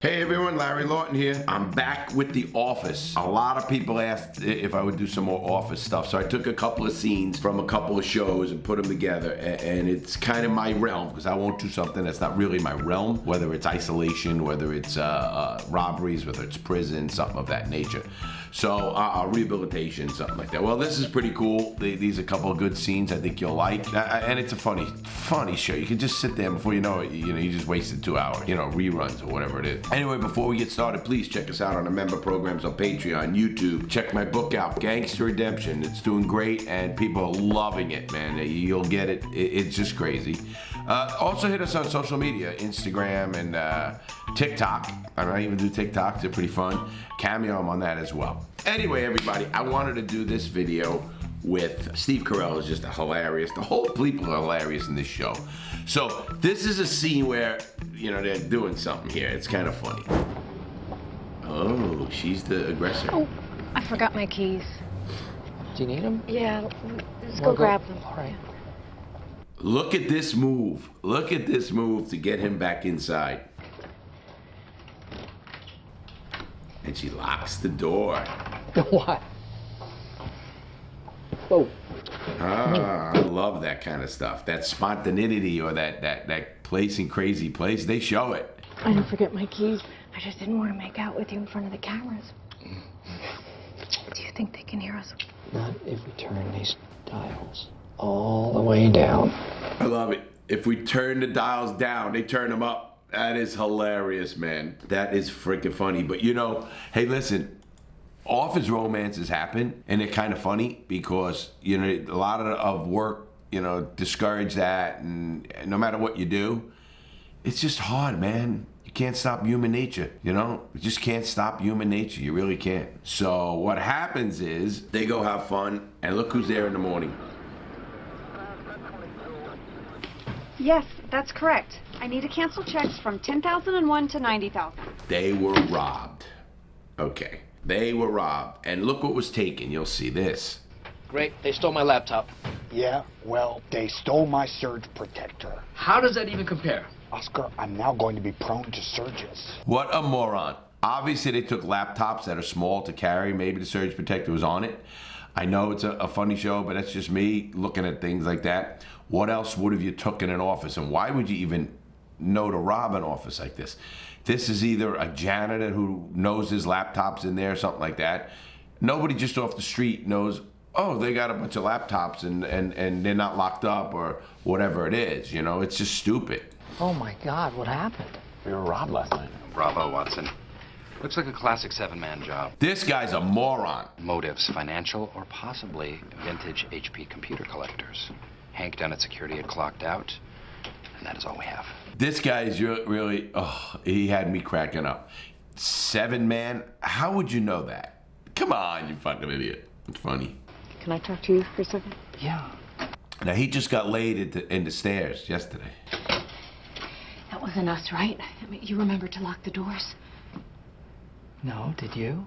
Hey everyone, Larry Lawton here. I'm back with The Office. A lot of people asked if I would do some more Office stuff, so I took a couple of scenes from a couple of shows and put them together, and it's kind of my realm, because I won't do something that's not really my realm, whether it's isolation, whether it's robberies, whether it's prison, something of that nature. So, rehabilitation, something like that. Well, this is pretty cool. These are a couple of good scenes I think you'll like, and it's a funny show. You can just sit there, before you know it, you just wasted 2 hours, reruns or whatever it is. Anyway, before we get started, please check us out on the member programs on Patreon, YouTube. Check my book out, Gangster Redemption. It's doing great, and people are loving it, man. You'll get it. It's just crazy. Also hit us on social media, Instagram and TikTok. I even do TikTok. They're pretty fun. Cameo, I'm on that as well. Anyway, everybody, I wanted to do this video with Steve Carell. Is just hilarious. The whole people are hilarious in this show. So this is a scene where, they're doing something here. It's kind of funny. Oh, she's the aggressor. Oh, I forgot my keys. Do you need them? Yeah, let's go grab them. All right. Look at this move. Look at this move to get him back inside. And she locks the door. What? Whoa. I love that kind of stuff. That spontaneity, or that place in crazy place, they show it. I didn't forget my keys. I just didn't want to make out with you in front of the cameras. Do you think they can hear us? Not if we turn these dials all the way down. I love it. If we turn the dials down, they turn them up. That is hilarious, man. That is freaking funny. But hey, listen. Office romances happen, and they're kind of funny because, a lot of work, discourage that, and no matter what you do, it's just hard, man. You can't stop human nature, You just can't stop human nature. You really can't. So what happens is they go have fun, and look who's there in the morning. Yes, that's correct. I need to cancel checks from 10,001 to 90,000. They were robbed. Okay. They were robbed, and look what was taken. You'll see this. Great, they stole my laptop. Yeah, well, they stole my surge protector. How does that even compare? Oscar, I'm now going to be prone to surges. What a moron. Obviously, they took laptops that are small to carry. Maybe the surge protector was on it. I know it's a funny show, but that's just me looking at things like that. What else would have you took in an office, and why would you even know to rob an office like this? This is either a janitor who knows his laptop's in there, something like that. Nobody just off the street knows, oh, they got a bunch of laptops and they're not locked up or whatever it is, It's just stupid. Oh my God, what happened? We were robbed last night. Bravo, Watson. Looks like a classic seven-man job. This guy's a moron. Motives, financial or possibly vintage HP computer collectors. Hank down at security had clocked out, and that is all we have. This guy is really, he had me cracking up. 7-man? How would you know that? Come on, you fucking idiot. It's funny. Can I talk to you for a second? Yeah. Now, he just got laid in the stairs yesterday. That wasn't us, right? I mean, you remember to lock the doors. No, did you?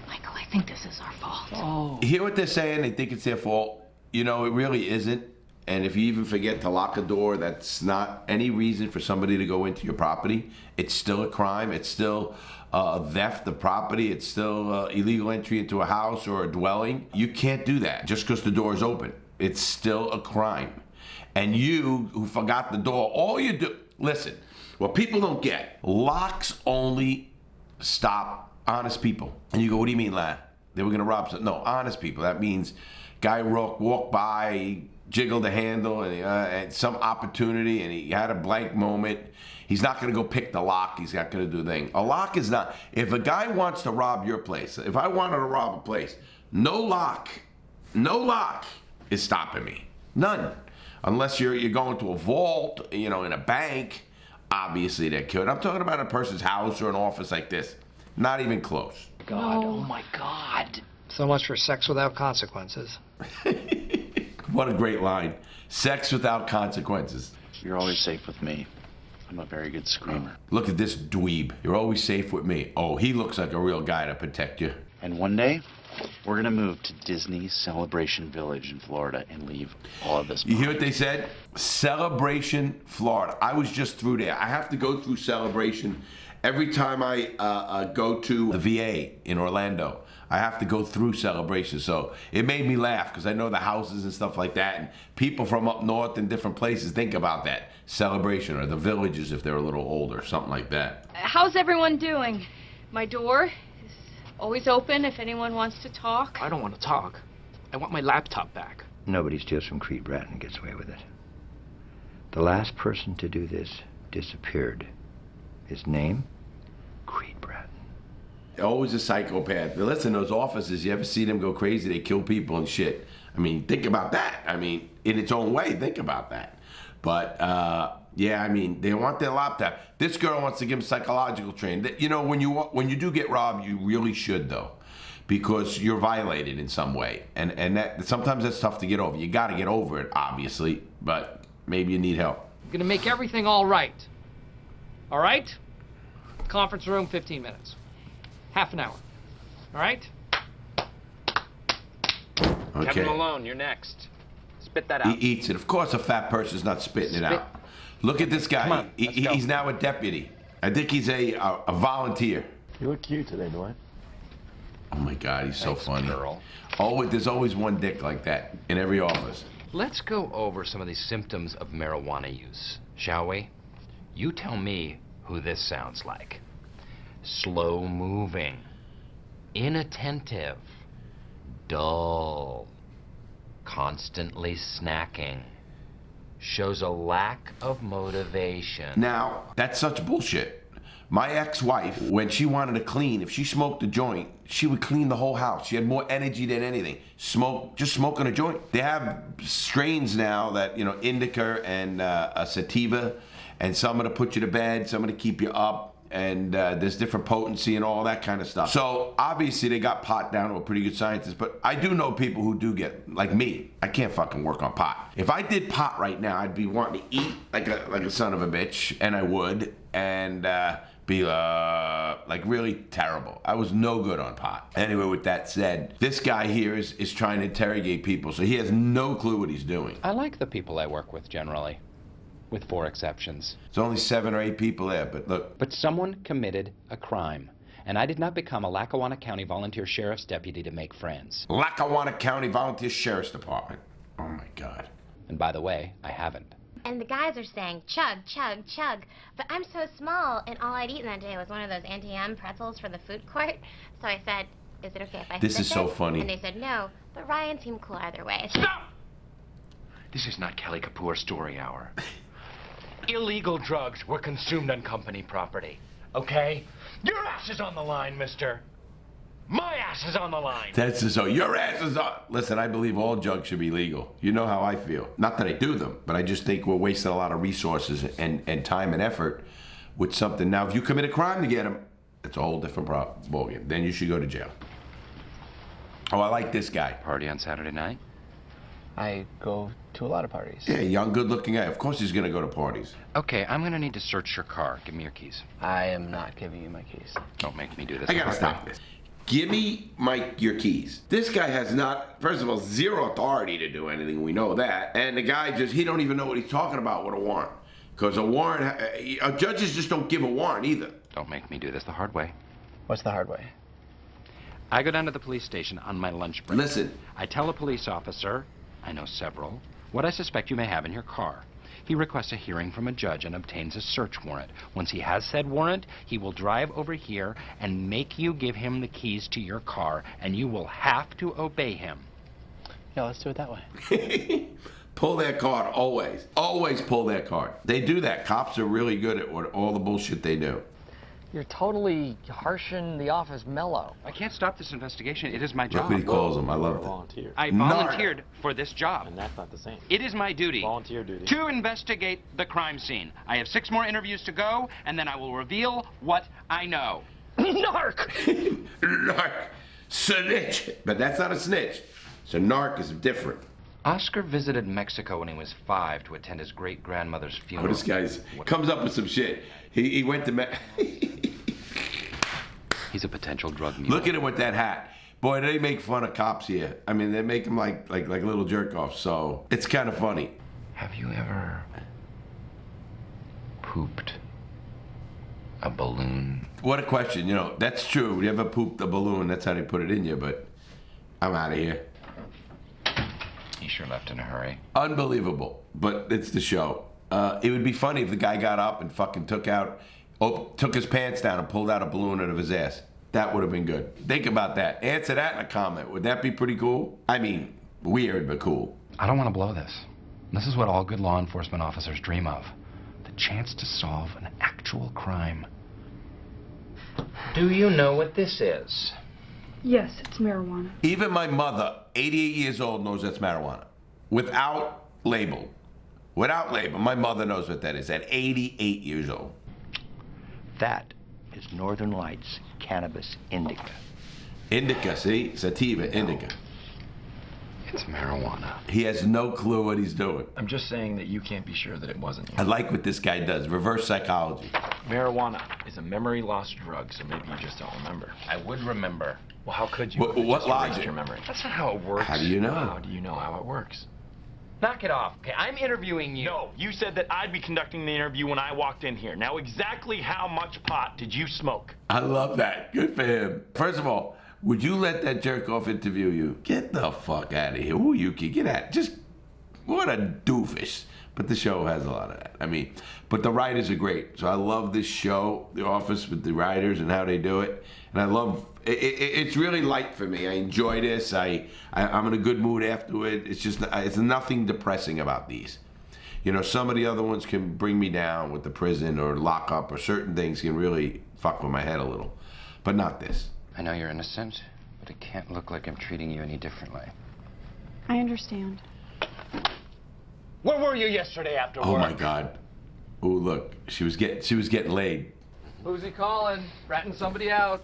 Michael, I think this is our fault. Oh. You hear what they're saying? They think it's their fault. It really isn't. And if you even forget to lock a door, that's not any reason for somebody to go into your property. It's still a crime. It's still theft of property. It's still illegal entry into a house or a dwelling. You can't do that just because the door is open. It's still a crime. And you who forgot the door, all you do, listen, what people don't get, locks only stop honest people. And you go, what do you mean, lad? They were going to rob something? No, honest people. That means guy walked by, he jiggled the handle, and he had some opportunity, and he had a blank moment. He's not going to go pick the lock. He's not going to do the thing. A lock is not. If a guy wants to rob your place, if I wanted to rob a place, no lock is stopping me. None. Unless you're going to a vault, in a bank, obviously they could. I'm talking about a person's house or an office like this. Not even close. God, oh my God. So much for sex without consequences. What a great line. Sex without consequences. You're always safe with me. I'm a very good screamer. Look at this dweeb. You're always safe with me. Oh, he looks like a real guy to protect you. And one day, we're gonna move to Disney Celebration Village in Florida and leave all of this behind. You hear what they said? Celebration, Florida. I was just through there. I have to go through Celebration Every time I go to the VA in Orlando, I have to go through Celebration. So it made me laugh because I know the houses and stuff like that. And people from up north and different places think about that. Celebration, or the villages if they're a little older, something like that. How's everyone doing? My door is always open if anyone wants to talk. I don't want to talk. I want my laptop back. Nobody steals from Creed Bratton and gets away with it. The last person to do this disappeared. His name? Creed Bratton. Always a psychopath. Listen, those officers, you ever see them go crazy? They kill people and shit. I mean, think about that. I mean, in its own way, think about that. But, yeah, I mean, they want their laptop. This girl wants to give them psychological training. You know, when you do get robbed, you really should, though, because you're violated in some way. And that sometimes that's tough to get over. You got to get over it, obviously, but maybe you need help. I'm going to make everything all right. All right? Conference room, 15 minutes. Half an hour. All right? Okay. Kevin Malone, you're next. Spit that He out. eats it. Of course, a fat person's not spitting it out. Look at this guy. Come on, let's go. He's now a deputy. I think he's a volunteer. You look cute today, Dwight. Oh my God, he's so Thanks, funny. girl. There's always one dick like that in every office. Let's go over some of these symptoms of marijuana use, shall we? You tell me who this sounds like. Slow moving, inattentive, dull, constantly snacking, shows a lack of motivation. Now, that's such bullshit. My ex-wife, when she wanted to clean, if she smoked a joint, she would clean the whole house. She had more energy than anything. Just smoking a joint. They have strains now that, you know, indica and a sativa, and some to put you to bed, some to keep you up, and there's different potency and all that kind of stuff. So obviously they got pot down to a pretty good scientist, but I do know people who do get, like me, I can't fucking work on pot. If I did pot right now, I'd be wanting to eat like a son of a bitch, and I would, and be like really terrible. I was no good on pot. Anyway, with that said, this guy here is trying to interrogate people, so he has no clue what he's doing. I like the people I work with generally, with 4 exceptions. There's only 7 or 8 people there, but look. But someone committed a crime, and I did not become a Lackawanna County volunteer sheriff's deputy to make friends. Lackawanna County Volunteer Sheriff's Department. Oh my God. And by the way, I haven't. And the guys are saying, chug, chug, chug. But I'm so small, and all I'd eaten that day was one of those Auntie pretzels for the food court. So I said, is it okay if I This spit is so funny. And they said, no, but Ryan seemed cool either way. Stop! This is not Kelly Kapoor story hour. Illegal drugs were consumed on company property, okay? Your ass is on the line, mister. My ass is on the line. That's just so your ass is on. Listen, I believe all drugs should be legal. You know how I feel. Not that I do them, but I just think we're wasting a lot of resources and time and effort with something. Now, if you commit a crime to get them, it's a whole different ballgame. Then you should go to jail. Oh, I like this guy. Party on Saturday night? I go to a lot of parties. Yeah, young, good-looking guy. Of course he's gonna go to parties. Okay, I'm gonna need to search your car. Give me your keys. I am not giving you my keys. Don't make me do this. I gotta stop this. Give me your keys. This guy has not, first of all, zero authority to do anything. We know that. And the guy he don't even know what he's talking about with a warrant. Because a warrant, judges just don't give a warrant either. Don't make me do this the hard way. What's the hard way? I go down to the police station on my lunch break. Listen. I tell a police officer, I know several, what I suspect you may have in your car. He requests a hearing from a judge and obtains a search warrant. Once he has said warrant, he will drive over here and make you give him the keys to your car, and you will have to obey him. Yeah, let's do it that way. Pull their card, always. Always pull their card. They do that. Cops are really good at all the bullshit they do. You're totally harshing the office mellow. I can't stop this investigation. It is my job. Look what he calls them. I love that. Volunteer. I volunteered for this job. And that's not the same. It is my duty Volunteer duty. to investigate the crime scene. I have 6 more interviews to go, and then I will reveal what I know. Narc! Narc. Snitch. But that's not a snitch. So narc is different. Oscar visited Mexico when he was 5 to attend his great-grandmother's Oh, funeral. this guy's comes up with some shit. He went to He's a potential drug mule. Look at him with that hat. Boy, they make fun of cops here. I mean, they make them like little jerk-offs, so it's kind of funny. Have you ever pooped A balloon. What a question. You know, that's true. You ever pooped a balloon, that's how they put it in you, but I'm out of here. He sure left in a hurry. Unbelievable, but it's the show. It would be funny if the guy got up and fucking took his pants down and pulled out a balloon out of his ass. That would have been good. Think about that. Answer that in a comment. Would that be pretty cool? I mean, weird, but cool. I don't want to blow this. This is what all good law enforcement officers dream of. The chance to solve an actual crime. Do you know what this is? Yes, it's marijuana. Even my mother, 88 years old, knows that's marijuana. Without label. Without label. My mother knows what that is at 88 years old. That is Northern Lights cannabis indica. Indica, see? Sativa, indica. It's marijuana. He has no clue what he's doing. I'm just saying that you can't be sure that it wasn't. I like what this guy does. Reverse psychology. Marijuana is a memory loss drug, so maybe you just don't remember. I would remember. Well, how could you? What Just logic? erased your memory. That's not how it works. How do you know? How do you know how it works? Knock it off. Okay, I'm interviewing you. No, you said that I'd be conducting the interview when I walked in here. Now, exactly how much pot did you smoke? I love that. Good for him. First of all, would you let that jerk off interview you? Get the fuck out of here. Who you can get at? Just, what a doofus. But the show has a lot of that. I mean, but the writers are great. So I love this show, The Office, with the writers and how they do it. And I love, it's really light for me. I enjoy this. I'm in a good mood after it. It's just, it's nothing depressing about these. You know, some of the other ones can bring me down with the prison or lockup, or certain things can really fuck with my head a little. But not this. I know you're innocent, but it can't look like I'm treating you any differently. I understand. Where were you yesterday after work? Oh my God. Oh, look, she was getting laid. Who's he calling? Ratting somebody out.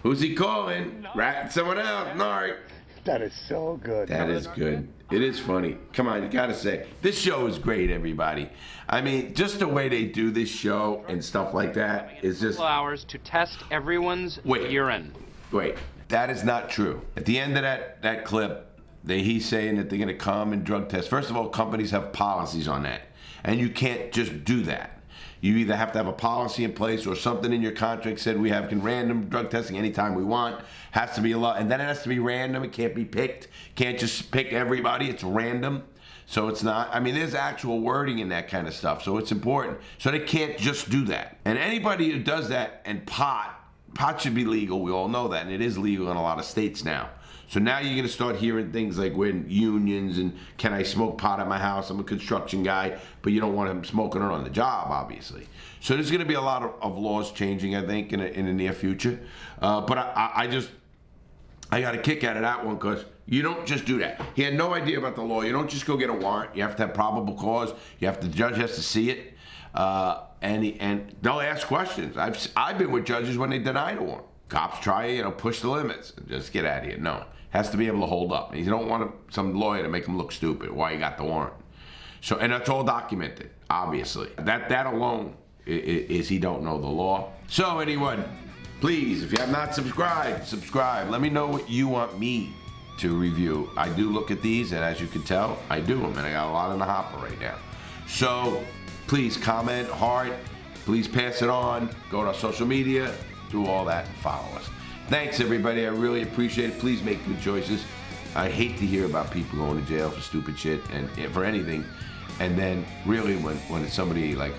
Who's he calling? Ratting someone out. Narc. That is so good. That is good. It is funny. Come on, you gotta say. This show is great, everybody. I mean, just the way they do this show and stuff like that is just... Hours to test everyone's urine. Wait, that is not true. At the end of that clip, he's saying that they're gonna come and drug test. First of all, companies have policies on that. And you can't just do that. You either have to have a policy in place or something in your contract said we have random drug testing anytime we want. Has to be a lot, and then it has to be random. It can't be picked. Can't just pick everybody. It's random. So it's not, I mean, there's actual wording in that kind of stuff. So it's important. So they can't just do that. And anybody who does that, and pot should be legal. We all know that, and it is legal in a lot of states now. So now you're going to start hearing things like when unions and can I smoke pot at my house? I'm a construction guy, but you don't want him smoking it on the job, obviously. So there's going to be a lot of laws changing, I think, in the near future. But I got a kick out of that one because you don't just do that. He had no idea about the law. You don't just go get a warrant. You have to have probable cause. The judge has to see it. And they'll ask questions. I've been with judges when they denied a warrant. Cops try, push the limits. Just get out of here. No. Has to be able to hold up. You don't want some lawyer to make him look stupid. Why you got the warrant? So, and that's all documented, obviously. That alone is he don't know the law. So anyone, please, if you have not subscribe. Let me know what you want me to review. I do look at these, and as you can tell, I do them, and I got a lot in the hopper right now. So please comment, heart. Please pass it on. Go to our social media. Do all that and follow us. Thanks, everybody. I really appreciate it. Please make good choices. I hate to hear about people going to jail for stupid shit and for anything. And then really when it's somebody like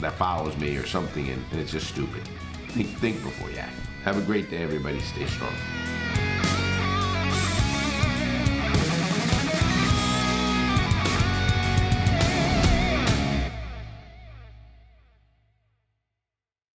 that follows me or something and it's just stupid. Think before you act. Have a great day, everybody. Stay strong.